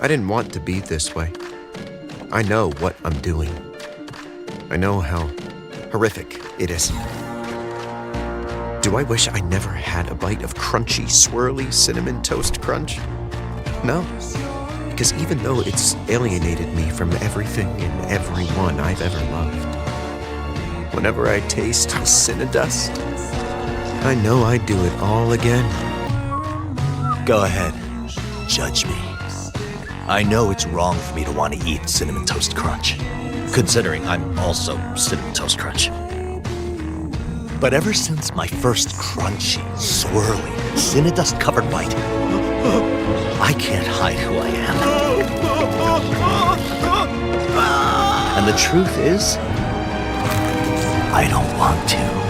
I didn't want to be this way. I know what I'm doing. I know how horrific it is. Do I wish I never had a bite of crunchy, swirly cinnamon toast crunch? No, because even though it's alienated me from everything and everyone I've ever loved, whenever I taste Cinnadust, I know I'd do it all again. Go ahead, judge me. I know it's wrong for me to want to eat Cinnamon Toast Crunch, considering I'm also Cinnamon Toast Crunch. But ever since my first crunchy, swirly, Cinnadust-covered bite, I can't hide who I am. And the truth is, I don't want to.